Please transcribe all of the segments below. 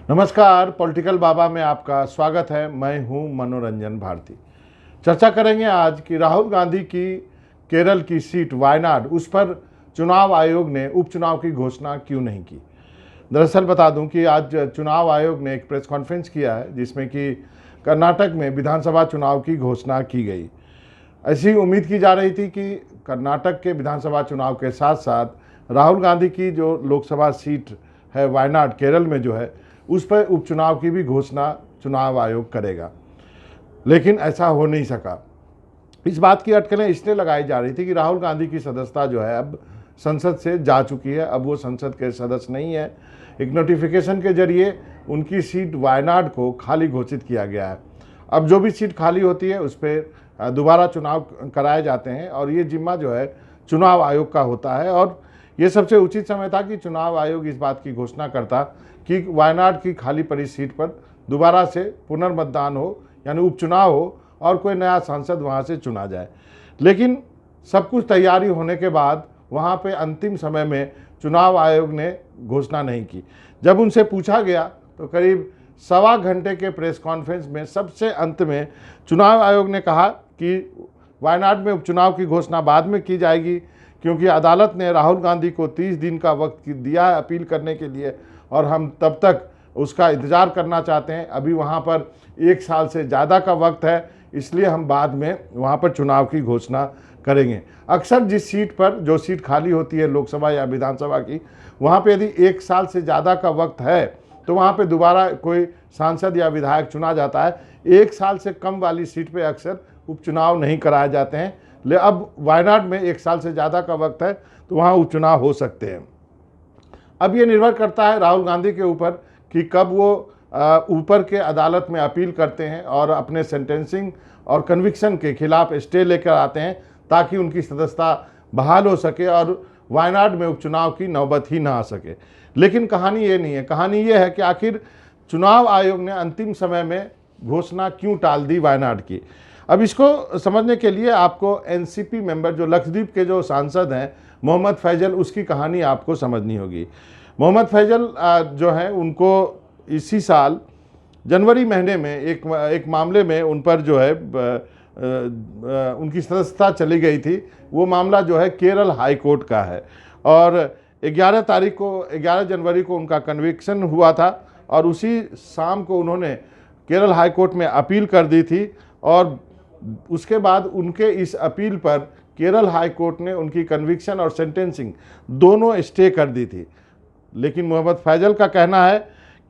नमस्कार, पॉलिटिकल बाबा में आपका स्वागत है। मैं हूं मनोरंजन भारती। चर्चा करेंगे आज कि राहुल गांधी की केरल की सीट वायनाड, उस पर चुनाव आयोग ने उपचुनाव की घोषणा क्यों नहीं की। दरअसल बता दूं कि आज चुनाव आयोग ने एक प्रेस कॉन्फ्रेंस किया है जिसमें कि कर्नाटक में विधानसभा चुनाव की घोषणा की गई। ऐसी उम्मीद की जा रही थी कि कर्नाटक के विधानसभा चुनाव के साथ साथ राहुल गांधी की जो लोकसभा सीट है वायनाड केरल में जो है, उस पर उपचुनाव की भी घोषणा चुनाव आयोग करेगा, लेकिन ऐसा हो नहीं सका। इस बात की अटकलें इसलिए लगाई जा रही थी कि राहुल गांधी की सदस्यता जो है अब संसद से जा चुकी है, अब वो संसद के सदस्य नहीं है। एक नोटिफिकेशन के जरिए उनकी सीट वायनाड को खाली घोषित किया गया है। अब जो भी सीट खाली होती है उस पर दोबारा चुनाव कराए जाते हैं और ये जिम्मा जो है चुनाव आयोग का होता है। और ये सबसे उचित समय था कि चुनाव आयोग इस बात की घोषणा करता कि वायनाड की खाली पड़ी सीट पर दोबारा से पुनर्मतदान हो, यानी उपचुनाव हो और कोई नया सांसद वहां से चुना जाए। लेकिन सब कुछ तैयारी होने के बाद वहां पे अंतिम समय में चुनाव आयोग ने घोषणा नहीं की। जब उनसे पूछा गया तो करीब सवा घंटे के प्रेस कॉन्फ्रेंस में सबसे अंत में चुनाव आयोग ने कहा कि वायनाड में उपचुनाव की घोषणा बाद में की जाएगी, क्योंकि अदालत ने राहुल गांधी को 30 दिन का वक्त दिया है अपील करने के लिए और हम तब तक उसका इंतज़ार करना चाहते हैं। अभी वहाँ पर 1 साल से ज़्यादा का वक्त है, इसलिए हम बाद में वहाँ पर चुनाव की घोषणा करेंगे। अक्सर जिस सीट पर जो सीट खाली होती है लोकसभा या विधानसभा की, वहाँ पे यदि 1 साल से ज़्यादा का वक्त है तो वहाँ पे दोबारा कोई सांसद या विधायक चुना जाता है। 1 साल से कम वाली सीट पे अक्सर उपचुनाव नहीं कराए जाते हैं। ले अब वायनाड में 1 साल से ज़्यादा का वक्त है तो वहाँ उपचुनाव हो सकते हैं। अब ये निर्भर करता है राहुल गांधी के ऊपर कि कब वो ऊपर के अदालत में अपील करते हैं और अपने सेंटेंसिंग और कन्विक्शन के खिलाफ स्टे लेकर आते हैं, ताकि उनकी सदस्यता बहाल हो सके और वायनाड में उपचुनाव की नौबत ही ना आ सके। लेकिन कहानी ये नहीं है। कहानी ये है कि आखिर चुनाव आयोग ने अंतिम समय में घोषणा क्यों टाल दी वायनाड की। अब इसको समझने के लिए आपको एनसीपी मेंबर, जो लक्षद्वीप के जो सांसद हैं मोहम्मद फैजल, उसकी कहानी आपको समझनी होगी। मोहम्मद फैजल जो है, उनको इसी साल जनवरी महीने में एक मामले में उन पर जो है उनकी सदस्यता चली गई थी। वो मामला जो है केरल हाई कोर्ट का है और 11 जनवरी को उनका कन्विक्शन हुआ था और उसी शाम को उन्होंने केरल हाई कोर्ट में अपील कर दी थी और उसके बाद उनके इस अपील पर केरल हाई कोर्ट ने उनकी कन्विक्शन और सेंटेंसिंग दोनों स्टे कर दी थी। लेकिन मोहम्मद फैजल का कहना है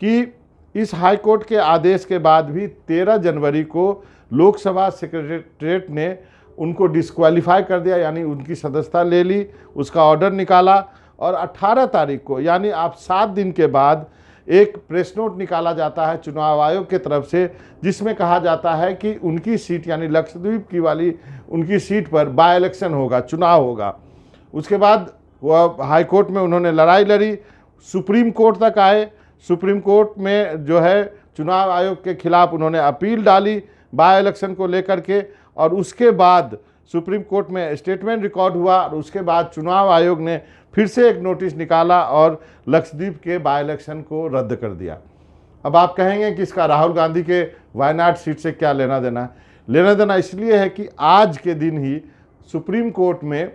कि इस हाई कोर्ट के आदेश के बाद भी 13 जनवरी को लोकसभा सेक्रेटरीट ने उनको डिस्क्वालीफाई कर दिया, यानी उनकी सदस्यता ले ली, उसका ऑर्डर निकाला और 18 तारीख को, यानी आप 7 दिन के बाद एक प्रेस नोट निकाला जाता है चुनाव आयोग की तरफ से, जिसमें कहा जाता है कि उनकी सीट, यानी लक्षद्वीप की वाली उनकी सीट पर बाय इलेक्शन होगा, चुनाव होगा। उसके बाद वह हाई कोर्ट में उन्होंने लड़ाई लड़ी, सुप्रीम कोर्ट तक आए। सुप्रीम कोर्ट में जो है चुनाव आयोग के खिलाफ उन्होंने अपील डाली बाय इलेक्शन को लेकर के, और उसके बाद सुप्रीम कोर्ट में स्टेटमेंट रिकॉर्ड हुआ और उसके बाद चुनाव आयोग ने फिर से एक नोटिस निकाला और लक्षद्वीप के बाय इलेक्शन को रद्द कर दिया। अब आप कहेंगे कि इसका राहुल गांधी के वायनाड सीट से क्या लेना देना है? लेना देना इसलिए है कि आज के दिन ही सुप्रीम कोर्ट में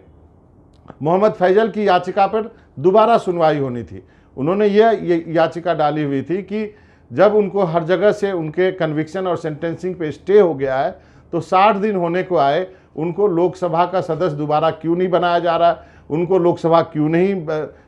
मोहम्मद फैजल की याचिका पर दोबारा सुनवाई होनी थी। उन्होंने ये याचिका डाली हुई थी कि जब उनको हर जगह से उनके कन्विक्शन और सेंटेंसिंग पे स्टे हो गया है तो 60 दिन होने को आए, उनको लोकसभा का सदस्य दोबारा क्यों नहीं बनाया जा रहा है, उनको लोकसभा क्यों नहीं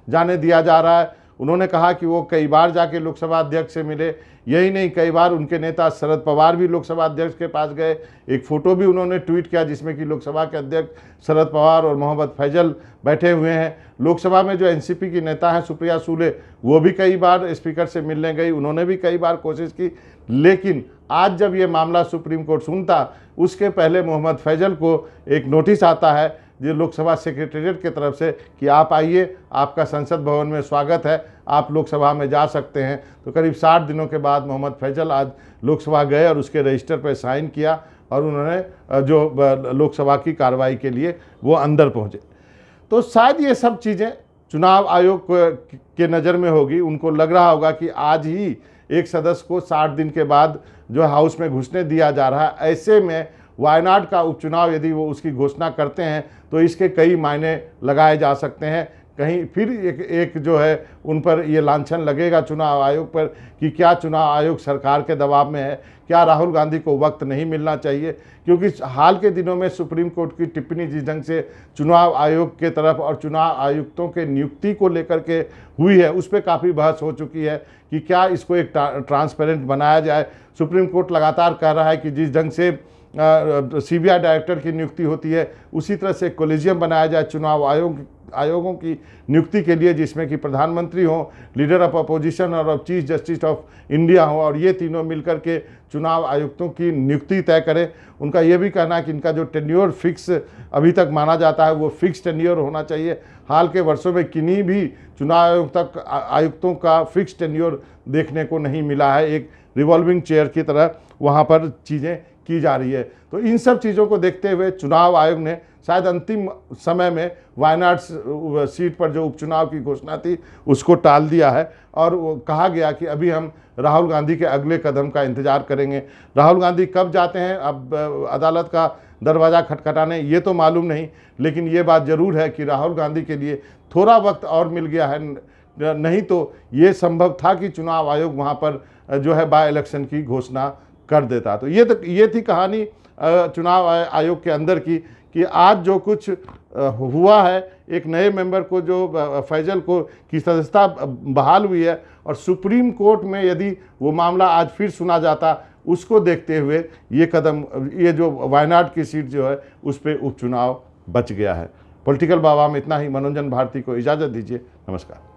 जाने दिया जा रहा है। उन्होंने कहा कि वो कई बार जाके लोकसभा अध्यक्ष से मिले, यही नहीं कई बार उनके नेता शरद पवार भी लोकसभा अध्यक्ष के पास गए। एक फ़ोटो भी उन्होंने ट्वीट किया जिसमें कि लोकसभा के अध्यक्ष शरद पवार और मोहम्मद फैजल बैठे हुए हैं। लोकसभा में जो एनसीपी की नेता हैं सुप्रिया सूले, वो भी कई बार स्पीकर से मिलने गई, उन्होंने भी कई बार कोशिश की। लेकिन आज जब ये मामला सुप्रीम कोर्ट सुनता, उसके पहले मोहम्मद फैजल को एक नोटिस आता है जो लोकसभा सेक्रेटेरिएट की तरफ से कि आप आइए, आपका संसद भवन में स्वागत है, आप लोकसभा में जा सकते हैं। तो करीब 60 दिनों के बाद मोहम्मद फैजल आज लोकसभा गए और उसके रजिस्टर पर साइन किया और उन्होंने जो लोकसभा की कार्रवाई के लिए वो अंदर पहुँचे। तो शायद ये सब चीज़ें चुनाव आयोग के नज़र में होगी। उनको लग रहा होगा कि आज ही एक सदस्य को 60 दिन के बाद जो हाउस में घुसने दिया जा रहा है। ऐसे में वायनाड का उपचुनाव यदि वो उसकी घोषणा करते हैं तो इसके कई मायने लगाए जा सकते हैं। कहीं फिर एक जो है उन पर ये लांछन लगेगा चुनाव आयोग पर कि क्या चुनाव आयोग सरकार के दबाव में है, क्या राहुल गांधी को वक्त नहीं मिलना चाहिए। क्योंकि हाल के दिनों में सुप्रीम कोर्ट की टिप्पणी जिस ढंग से चुनाव आयोग के तरफ और चुनाव आयुक्तों के नियुक्ति को लेकर के हुई है, उस पर काफ़ी बहस हो चुकी है कि क्या इसको एक ट्रांसपेरेंट बनाया जाए। सुप्रीम कोर्ट लगातार कह रहा है कि जिस ढंग से सीबीआई डायरेक्टर की नियुक्ति होती है उसी तरह से कोलिजियम बनाया जाए चुनाव आयोगों की नियुक्ति के लिए, जिसमें कि प्रधानमंत्री हो, लीडर ऑफ अपोजिशन और चीफ जस्टिस ऑफ इंडिया हो, और ये तीनों मिलकर के चुनाव आयुक्तों की नियुक्ति तय करें। उनका ये भी कहना है कि इनका जो टेन्योर फिक्स अभी तक माना जाता है वो फिक्स टेन्योर होना चाहिए। हाल के वर्षों में किन्हीं भी चुनाव आयुक्तों का फिक्स टेन्योर देखने को नहीं मिला है। एक रिवॉल्विंग चेयर की तरह वहाँ पर चीज़ें की जा रही है। तो इन सब चीज़ों को देखते हुए चुनाव आयोग ने शायद अंतिम समय में वायनाड सीट पर जो उपचुनाव की घोषणा थी उसको टाल दिया है और वो कहा गया कि अभी हम राहुल गांधी के अगले कदम का इंतजार करेंगे। राहुल गांधी कब जाते हैं अब अदालत का दरवाज़ा खटखटाने, ये तो मालूम नहीं, लेकिन ये बात ज़रूर है कि राहुल गांधी के लिए थोड़ा वक्त और मिल गया है। नहीं तो ये संभव था कि चुनाव आयोग वहाँ पर जो है बाय इलेक्शन की घोषणा कर देता। तो ये थी कहानी चुनाव आयोग के अंदर की कि आज जो कुछ हुआ है, एक नए मेंबर को जो फैजल को की सदस्यता बहाल हुई है और सुप्रीम कोर्ट में यदि वो मामला आज फिर सुना जाता, उसको देखते हुए ये कदम, ये जो वायनाड की सीट जो है उस पर उपचुनाव बच गया है। पॉलिटिकल बाबा में इतना ही। मनोरंजन भारती को इजाज़त दीजिए। नमस्कार।